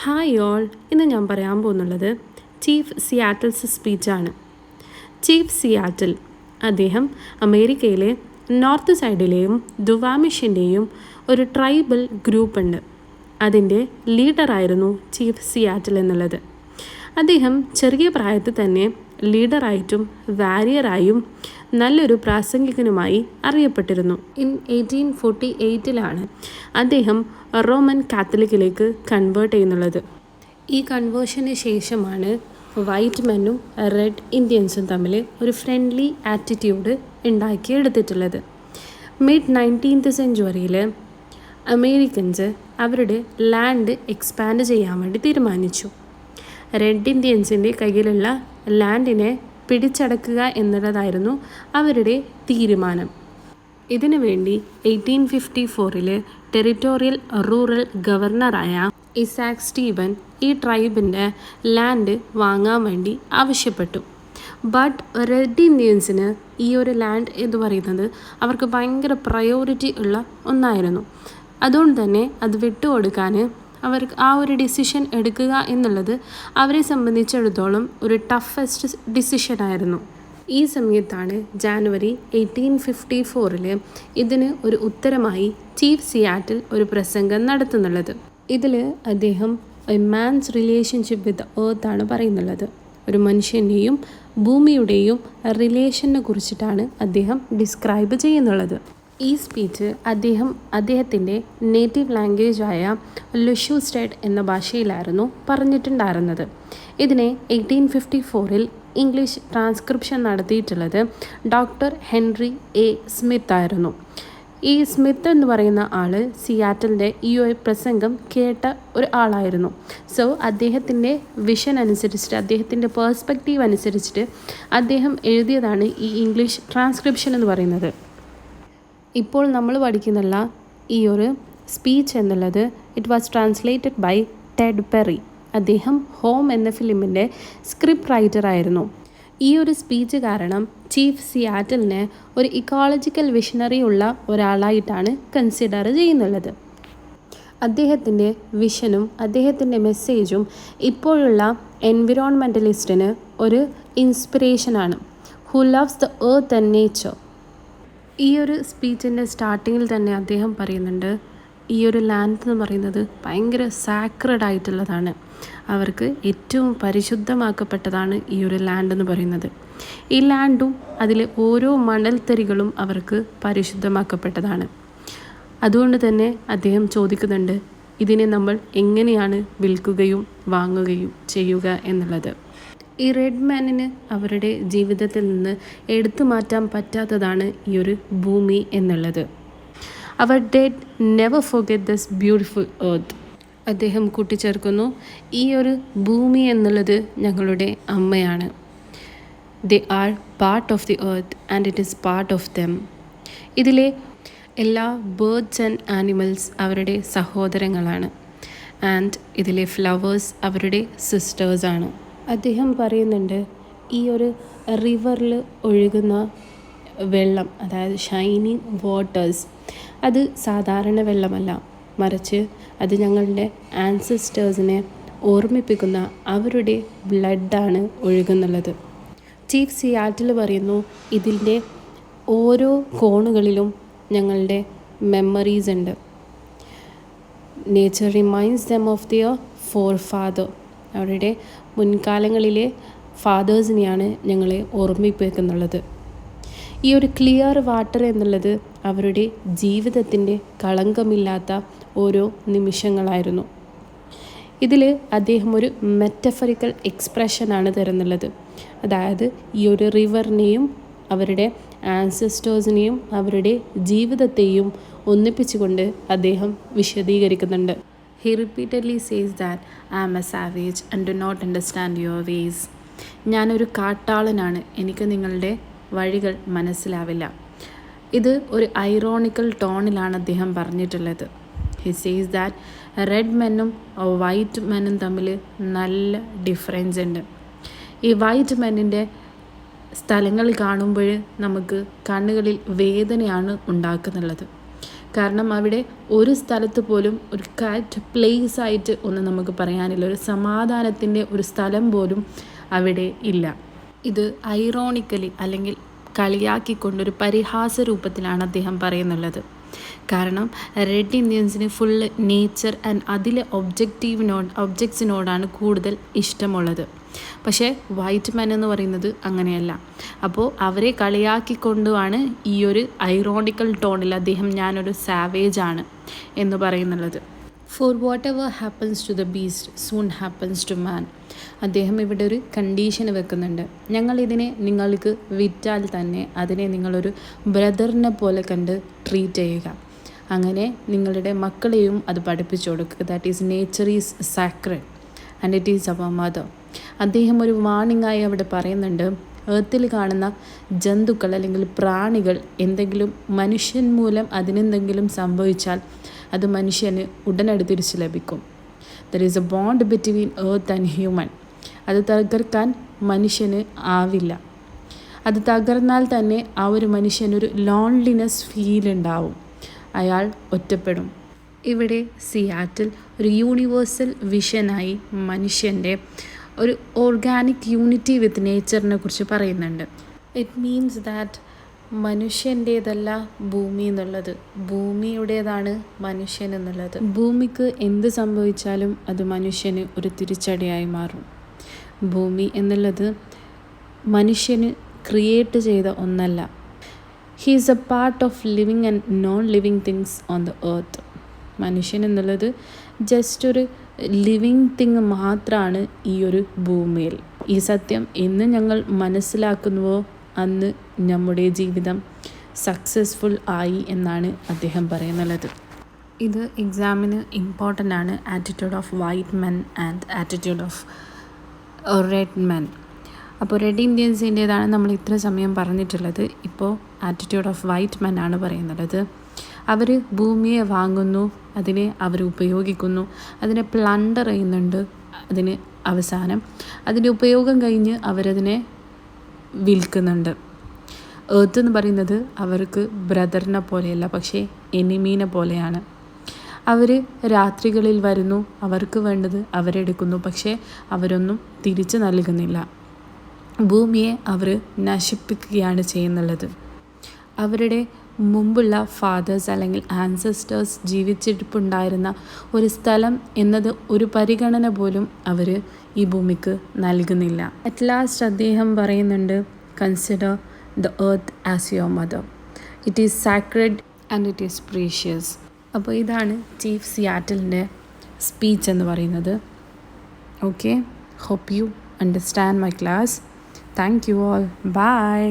Hi all, ഇന്ന് ഞാൻ പറയാൻ പോകുന്നുള്ളത് ചീഫ് സിയാറ്റിൽസ് സ്പീച്ചാണ്. ചീഫ് സിയാറ്റിൽ അദ്ദേഹം അമേരിക്കയിലെ നോർത്ത് സൈഡിലെയും ദുവാമിഷിൻ്റെയും ഒരു ട്രൈബൽ ഗ്രൂപ്പുണ്ട്. അതിൻ്റെ ലീഡറായിരുന്നു ചീഫ് സിയാറ്റിൽ എന്നുള്ളത്. അദ്ദേഹം ചെറിയ പ്രായത്തിൽ തന്നെ ലീഡറായിട്ടും വാരിയറായും നല്ലൊരു പ്രാസംഗികനുമായി അറിയപ്പെട്ടിരുന്നു. 1848 അദ്ദേഹം റോമൻ കാത്തലിക്കിലേക്ക് കൺവേർട്ട് ചെയ്യുന്നുള്ളത്. ഈ കൺവേർഷന് ശേഷമാണ് വൈറ്റ് മെന്നും റെഡ് ഇന്ത്യൻസും തമ്മിൽ ഒരു ഫ്രണ്ട്ലി ആറ്റിറ്റ്യൂഡ് ഉണ്ടാക്കിയെടുത്തിട്ടുള്ളത്. മിഡ് 19th സെഞ്ച്വറിയിൽ അമേരിക്കൻസ് അവരുടെ ലാൻഡ് എക്സ്പാൻഡ് ചെയ്യാൻ വേണ്ടി തീരുമാനിച്ചു. റെഡ് ഇന്ത്യൻസിൻ്റെ കയ്യിലുള്ള ലാൻഡിനെ പിടിച്ചടക്കുക എന്നുള്ളതായിരുന്നു അവരുടെ തീരുമാനം. ഇതിനു വേണ്ടി 1854 ടെറിട്ടോറിയൽ റൂറൽ ഗവർണറായ ഇസാക് സ്റ്റീവൻ ഈ ട്രൈബിൻ്റെ ലാൻഡ് വാങ്ങാൻ വേണ്ടി ആവശ്യപ്പെട്ടു. ബട്ട് റെഡ് ഇന്ത്യൻസിന് ഈ ഒരു ലാൻഡ് എന്ന് പറയുന്നത് അവർക്ക് ഭയങ്കര പ്രയോറിറ്റി ഉള്ള ഒന്നായിരുന്നു. അതുകൊണ്ട് തന്നെ അത് വിട്ടുകൊടുക്കാൻ അവർക്ക് ആ ഒരു ഡിസിഷൻ എടുക്കുക എന്നുള്ളത് അവരെ സംബന്ധിച്ചിടത്തോളം ഒരു ടഫസ്റ്റ് ഡിസിഷനായിരുന്നു. ഈ സമയത്താണ് ജാനുവരി 1854 ഇതിന് ഒരു ഉത്തരമായി ചീഫ് സിയാറ്റിൽ ഒരു പ്രസംഗം നടത്തുന്നുള്ളത്. ഇതിൽ അദ്ദേഹം A man's relationship with earth ആണ് പറയുന്നുള്ളത്. ഒരു മനുഷ്യൻ്റെയും ഭൂമിയുടെയും റിലേഷനെ കുറിച്ചിട്ടാണ് അദ്ദേഹം ഡിസ്ക്രൈബ് ചെയ്യുന്നുള്ളത്. ഈ സ്പീച്ച് അദ്ദേഹത്തിൻ്റെ നേറ്റീവ് ലാംഗ്വേജായ ലുഷൂസ്റ്റെഡ് എന്ന ഭാഷയിലായിരുന്നു പറഞ്ഞിട്ടുണ്ടായിരുന്നത്. ഇതിനെ 1854 ഇംഗ്ലീഷ് ട്രാൻസ്ക്രിപ്ഷൻ നടത്തിയിട്ടുള്ളത് ഡോക്ടർ ഹെൻറി എ സ്മിത്ത് ആയിരുന്നു. ഈ സ്മിത്ത് എന്ന് പറയുന്ന ആൾ സിയാറ്റലിൻ്റെ ഈ ഒരു പ്രസംഗം കേട്ട ഒരു ആളായിരുന്നു. സോ അദ്ദേഹത്തിൻ്റെ വിഷൻ അനുസരിച്ചിട്ട്, അദ്ദേഹത്തിൻ്റെ പേഴ്സ്പെക്റ്റീവ് അനുസരിച്ചിട്ട് അദ്ദേഹം എഴുതിയതാണ് ഈ ഇംഗ്ലീഷ് ട്രാൻസ്ക്രിപ്ഷൻ എന്ന് പറയുന്നത്. ഇപ്പോൾ നമ്മൾ പഠിക്കുന്നുള്ള ഈ ഒരു സ്പീച്ച് എന്നുള്ളത് it was translated by Ted Perry. അദ്ദേഹം ഹോം എന്ന ഫിലിമിൻ്റെ സ്ക്രിപ്റ്റ് റൈറ്റർ ആയിരുന്നു. ഈ ഒരു സ്പീച്ച് കാരണം ചീഫ് സിയാറ്റിലിനെ ഒരു ഇക്കോളജിക്കൽ വിഷനറി ഉള്ള ഒരാളായിട്ടാണ് കൺസിഡർ ചെയ്യുന്നുള്ളത്. അദ്ദേഹത്തിൻ്റെ വിഷനും അദ്ദേഹത്തിൻ്റെ മെസ്സേജും ഇപ്പോഴുള്ള എൻവിറോൺമെൻ്റലിസ്റ്റിന് ഒരു ഇൻസ്പിറേഷനാണ്. Who loves the earth and nature. ഈ ഒരു സ്പീച്ചിൻ്റെ സ്റ്റാർട്ടിങ്ങിൽ തന്നെ അദ്ദേഹം പറയുന്നുണ്ട്, ഈ ഒരു ലാൻഡ് എന്ന് പറയുന്നത് ഭയങ്കര സാക്രഡ് ആയിട്ടുള്ളതാണ്. അവർക്ക് ഏറ്റവും പരിശുദ്ധമാക്കപ്പെട്ടതാണ് ഈ ഒരു ലാൻഡ് എന്ന് പറയുന്നത്. ഈ ലാൻഡും അതിലെ ഓരോ മണൽത്തരികളും അവർക്ക് പരിശുദ്ധമാക്കപ്പെട്ടതാണ്. അതുകൊണ്ട് തന്നെ അദ്ദേഹം ചോദിക്കുന്നുണ്ട്, ഇതിനെ നമ്മൾ എങ്ങനെയാണ് വിൽക്കുകയും വാങ്ങുകയും ചെയ്യുക എന്നുള്ളത്. ഈ റെഡ് മാനിന് അവരുടെ ജീവിതത്തിൽ നിന്ന് എടുത്തു മാറ്റാൻ പറ്റാത്തതാണ് ഈ ഒരു ഭൂമി എന്നുള്ളത്. Our dead never forget this beautiful earth. അദ്ദേഹം കൂട്ടിച്ചേർക്കുന്നു, ഈ ഒരു ഭൂമി എന്നുള്ളത് ഞങ്ങളുടെ അമ്മയാണ്. They are part of the earth and it is part of them. ഇതിലെ എല്ലാ ബേർഡ്സ് ആൻഡ് ആനിമൽസ് അവരുടെ സഹോദരങ്ങളാണ്. ആൻഡ് ഇതിലെ ഫ്ലവേഴ്സ് അവരുടെ സിസ്റ്റേഴ്സാണ്. അദ്ദേഹം പറയുന്നുണ്ട്, ഈ ഒരു റിവറിൽ ഒഴുകുന്ന വെള്ളം, അതായത് ഷൈനിങ് വാട്ടേഴ്സ്, അത് സാധാരണ വെള്ളമല്ല, മറിച്ച് അത് ഞങ്ങളുടെ ആൻസിസ്റ്റേഴ്സിനെ ഓർമ്മിപ്പിക്കുന്ന അവരുടെ ബ്ലഡാണ് ഒഴുകുന്നുള്ളത്. ചീഫ് സിയാറ്റിൽ പറയുന്നു, ഇതിൻ്റെ ഓരോ കോണുകളിലും ഞങ്ങളുടെ മെമ്മറീസ് ഉണ്ട്. Nature reminds them of their forefather. അവരുടെ മുൻകാലങ്ങളിലെ ഫാദേഴ്സിനെയാണ് ഞങ്ങളെ ഓർമ്മിപ്പിക്കുന്നുള്ളത്. ഈ ഒരു ക്ലിയർ വാട്ടർ എന്നുള്ളത് അവരുടെ ജീവിതത്തിൻ്റെ കളങ്കമില്ലാത്ത ഓരോ നിമിഷങ്ങളായിരുന്നു. ഇതിൽ അദ്ദേഹം ഒരു മെറ്റഫറിക്കൽ എക്സ്പ്രഷനാണ് തരുന്നുള്ളത്. അതായത് ഈ ഒരു റിവറിനെയും അവരുടെ ആൻസസ്റ്റേഴ്സിനെയും അവരുടെ ജീവിതത്തെയും ഒന്നിപ്പിച്ചുകൊണ്ട് അദ്ദേഹം വിശദീകരിക്കുന്നുണ്ട്. He repeatedly says that I am a savage and do not understand your ways. ഞാനൊരു കാട്ടാളനാണ്, എനിക്ക് നിങ്ങളുടെ വഴികൾ മനസ്സിലാവില്ല. ഇത് ഒരു ഐറോണിക്കൽ ടോണിലാണ് അദ്ദേഹം പറഞ്ഞിട്ടുള്ളത്. He says that റെഡ് മെന്നും വൈറ്റ് മെന്നും തമ്മിൽ നല്ല ഡിഫറൻസ് ഉണ്ട്. ഈ വൈറ്റ് മെന്നിൻ്റെ സ്ഥലങ്ങൾ കാണുമ്പോൾ നമുക്ക് കണ്ണുകളിൽ വേദനയാണ് ഉണ്ടാക്കുന്നുള്ളത്. കാരണം അവിടെ ഒരു സ്ഥലത്ത് പോലും ഒരു കാറ്റ് പ്ലേസ് ആയിട്ട് ഒന്നും നമുക്ക് പറയാനില്ല. ഒരു സമാധാനത്തിൻ്റെ ഒരു സ്ഥലം പോലും അവിടെ ഇല്ല. ഇത് ഐറോണിക്കലി അല്ലെങ്കിൽ കളിയാക്കിക്കൊണ്ടൊരു പരിഹാസ രൂപത്തിലാണ് അദ്ദേഹം പറയുന്നുള്ളത്. കാരണം റെഡ് ഇന്ത്യൻസിന് ഫുള്ള് നേച്ചർ ആൻഡ് അതിലെ ഒബ്ജക്ട്സിനോടാണ് കൂടുതൽ ഇഷ്ടമുള്ളത്. പക്ഷേ വൈറ്റ് മാൻ എന്ന് പറയുന്നത് അങ്ങനെയല്ല. അപ്പോൾ അവരെ കളിയാക്കിക്കൊണ്ടുമാണ് ഈ ഒരു ഐറോണിക്കൽ ടോണിൽ അദ്ദേഹം ഞാനൊരു സാവേജാണ് എന്ന് പറയുന്നുള്ളത്. For whatever happens to the beast soon happens to man. അദ്ദേഹം ഇവിടെ ഒരു കണ്ടീഷൻ വെക്കുന്നുണ്ട്. ഞങ്ങളിതിനെ നിങ്ങൾക്ക് വിറ്റാൽ തന്നെ അതിനെ നിങ്ങളൊരു ബ്രദറിനെ പോലെ കണ്ട് ട്രീറ്റ് ചെയ്യുക. അങ്ങനെ നിങ്ങളുടെ മക്കളെയും അത് പഠിപ്പിച്ചു കൊടുക്കുക. That is nature is sacred and it is our mother. അദ്ദേഹം ഒരു വാണിംഗായി അവിടെ പറയുന്നുണ്ട്, ഏർത്തിൽ കാണുന്ന ജന്തുക്കൾ അല്ലെങ്കിൽ പ്രാണികൾ എന്തെങ്കിലും മനുഷ്യൻ മൂലം അതിനെന്തെങ്കിലും സംഭവിച്ചാൽ അത് മനുഷ്യന് ഉടനടി തിരിച്ചു ലഭിക്കും. There is A bond between earth and human. അത് തകർക്കാൻ മനുഷ്യന് ആവില്ല. അത് തകർന്നാൽ തന്നെ ആ ഒരു മനുഷ്യനൊരു ലോൺലിനെസ് ഫീൽ ഉണ്ടാവും. അയാൾ ഒറ്റപ്പെടും. ഇവിടെ സിയാറ്റിൽ ഒരു യൂണിവേഴ്സൽ വിഷനായി മനുഷ്യൻ്റെ ഒരു ഓർഗാനിക് യൂണിറ്റി വിത്ത് നേച്ചറിനെ കുറിച്ച് പറയുന്നുണ്ട്. ഇറ്റ് മീൻസ് ദാറ്റ് മനുഷ്യൻ്റേതല്ല ഭൂമി എന്നുള്ളത്, ഭൂമിയുടേതാണ് മനുഷ്യൻ എന്നുള്ളത്. ഭൂമിക്ക് എന്ത് സംഭവിച്ചാലും അത് മനുഷ്യന് ഒരു തിരിച്ചടിയായി മാറും. ഭൂമി എന്നുള്ളത് മനുഷ്യന് ക്രിയേറ്റ് ചെയ്ത ഒന്നല്ല. He is A part of living and non living things on the earth. മനുഷ്യൻ എന്നുള്ളത് ജസ്റ്റ് ഒരു ലിവിങ് തിങ് മാത്രമാണ് ഈ ഒരു ഭൂമിയിൽ. ഈ സത്യം എന്ന് ഞങ്ങൾ മനസ്സിലാക്കുന്നുവോ അന്ന് നമ്മുടെ ജീവിതം സക്സസ്ഫുൾ ആയി എന്നാണ് അദ്ദേഹം പറയുന്നുള്ളത്. ഇത് എക്സാമിന് ഇമ്പോർട്ടൻ്റ് ആണ്. Attitude of white men and attitude of red men. അപ്പോൾ റെഡ് ഇന്ത്യൻസിൻ്റേതാണ് നമ്മൾ ഇത്ര സമയം പറഞ്ഞിട്ടുള്ളത്. ഇപ്പോൾ ആറ്റിറ്റ്യൂഡ് ഓഫ് വൈറ്റ് മെൻ ആണ് പറയുന്നത്. അവർ ഭൂമിയെ വാങ്ങുന്നു, അതിനെ അവർ ഉപയോഗിക്കുന്നു, അതിനെ പ്ലണ്ടർ ചെയ്യുന്നുണ്ട്. അതിന് അവസാനം അതിൻ്റെ ഉപയോഗം കഴിഞ്ഞ് അവരതിനെ വിൽക്കുന്നുണ്ട്. എർത്ത് എന്ന് പറയുന്നത് അവർക്ക് ബ്രദറിനെ പോലെയല്ല, പക്ഷേ എനിമീനെ പോലെയാണ്. അവർ രാത്രികളിൽ വരുന്നു, അവർക്ക് വേണ്ടത് അവരെടുക്കുന്നു, പക്ഷേ അവരൊന്നും തിരിച്ചു നൽകുന്നില്ല. ഭൂമിയെ അവർ നശിപ്പിക്കുകയാണ് ചെയ്യുന്നുള്ളത്. അവരുടെ മുമ്പുള്ള ഫാദേഴ്സ് അല്ലെങ്കിൽ ആൻസസ്റ്റേഴ്സ് ജീവിച്ചിരിപ്പുണ്ടായിരുന്ന ഒരു സ്ഥലം എന്നത് ഒരു പരിഗണന പോലും അവർ ഈ ഭൂമിക്ക് നൽകുന്നില്ല. അറ്റ് ലാസ്റ്റ് അദ്ദേഹം പറയുന്നുണ്ട്, consider the earth as your mother. It is sacred and it is precious. അപ്പോൾ ഇതാണ് ചീഫ് സിയാറ്റിലിൻ്റെ സ്പീച്ച് എന്ന് പറയുന്നത്. Okay, hope you understand my class. Thank you all. By.